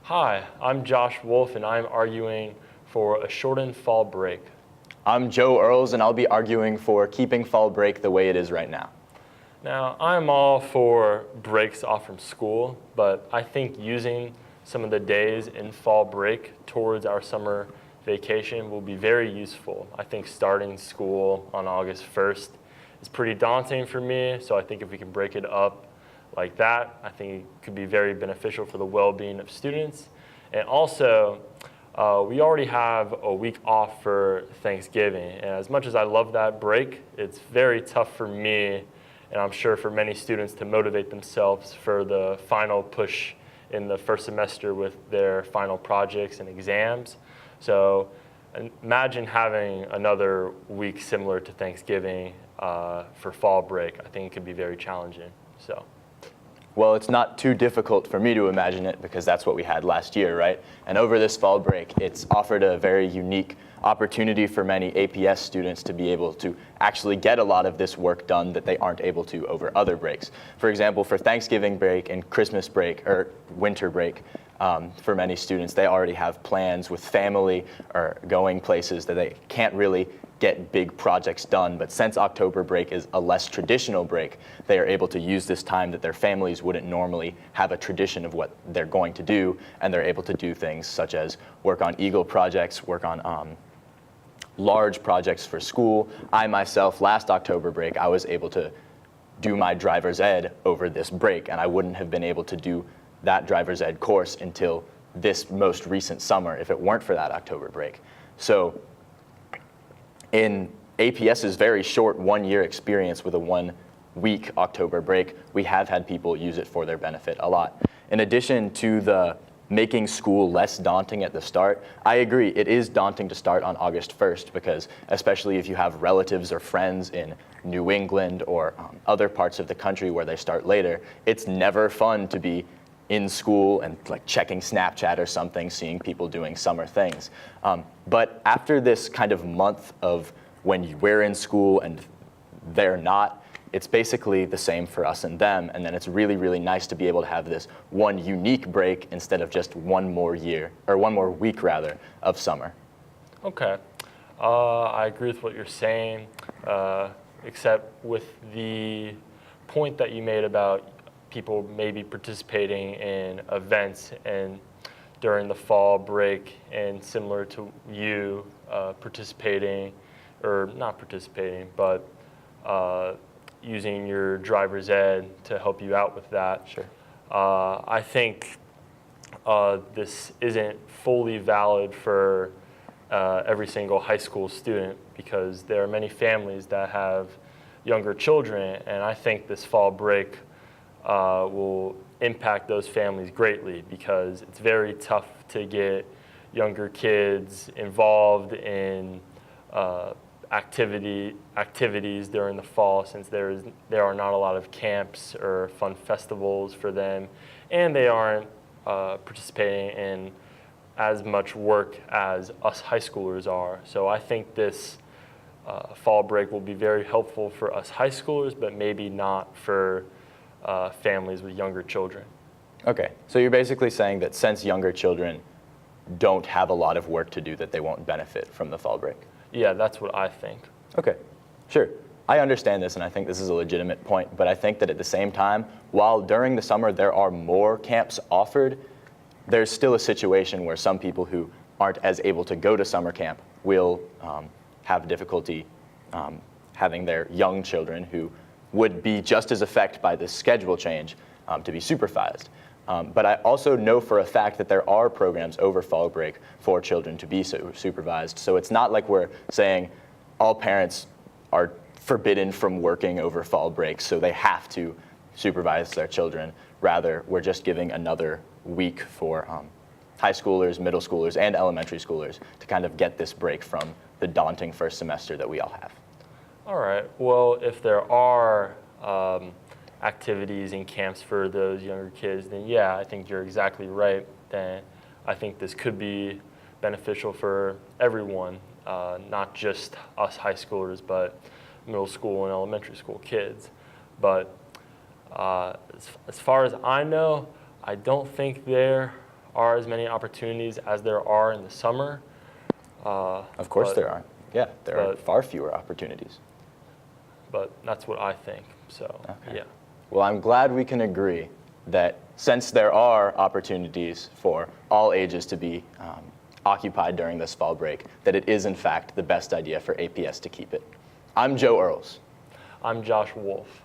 Hi, I'm Josh Wolfe, and I'm arguing for a shortened fall break. I'm Joe Earles, and I'll be arguing for keeping fall break the way it is right now. Now, I'm all for breaks off from school, but I think using some of the days in fall break towards our summer vacation will be very useful. I think starting school on August 1st is pretty daunting for me, so I think if we can break it up like that, I think it could be very beneficial for the well-being of students. And also, we already have a week off for Thanksgiving, and as much as I love that break, it's very tough for me, and I'm sure for many students, to motivate themselves for the final push in the first semester with their final projects and exams. So imagine having another week similar to Thanksgiving for fall break. I think it could be very challenging. Well, it's not too difficult for me to imagine it because that's what we had last year, right? And over this fall break, it's offered a very unique opportunity for many APS students to be able to actually get a lot of this work done that they aren't able to over other breaks. For example, for Thanksgiving break and Christmas break, or winter break, for many students, they already have plans with family or going places that they can't really get big projects done. But since October break is a less traditional break, they are able to use this time that their families wouldn't normally have a tradition of what they're going to do, and they're able to do things such as work on Eagle projects, work on large projects for school. I myself, last October break, I was able to do my driver's ed over this break, and I wouldn't have been able to do that driver's ed course until this most recent summer if it weren't for that October break. So in APS's very short one-year experience with a one-week October break, we have had people use it for their benefit a lot. In addition to the making school less daunting at the start, I agree, it is daunting to start on August 1st because especially if you have relatives or friends in New England or other parts of the country where they start later, it's never fun to be in school and like checking Snapchat or something, seeing people doing summer things. But after this kind of month of when we're in school and they're not, it's basically the same for us and them. And then it's really, really nice to be able to have this one unique break instead of just one more week rather, of summer. Okay, I agree with what you're saying, except with the point that you made about people maybe participating in events and during the fall break, and similar to you participating, or not participating, but using your driver's ed to help you out with that. Sure. I think this isn't fully valid for every single high school student because there are many families that have younger children, and I think this fall break will impact those families greatly because it's very tough to get younger kids involved in activities during the fall, since there are not a lot of camps or fun festivals for them, and they aren't participating in as much work as us high schoolers are. So I think this fall break will be very helpful for us high schoolers, but maybe not for families with younger children. Okay, so you're basically saying that since younger children don't have a lot of work to do, that they won't benefit from the fall break. Yeah, that's what I think. Okay, sure. I understand this, and I think this is a legitimate point, but I think that at the same time, while during the summer there are more camps offered, there's still a situation where some people who aren't as able to go to summer camp will have difficulty having their young children who would be just as affected by this schedule change to be supervised. But I also know for a fact that there are programs over fall break for children to be supervised. So it's not like we're saying all parents are forbidden from working over fall break, so they have to supervise their children. Rather, we're just giving another week for high schoolers, middle schoolers, and elementary schoolers to kind of get this break from the daunting first semester that we all have. All right. Well, if there are activities and camps for those younger kids, then yeah, I think you're exactly right. Then I think this could be beneficial for everyone, not just us high schoolers, but middle school and elementary school kids. But as far as I know, I don't think there are as many opportunities as there are in the summer. Of course there are. Yeah, there are far fewer opportunities. But that's what I think, so, Okay. yeah. Well, I'm glad we can agree that since there are opportunities for all ages to be occupied during this fall break, that it is in fact the best idea for APS to keep it. I'm Joe Earles. I'm Josh Wolfe.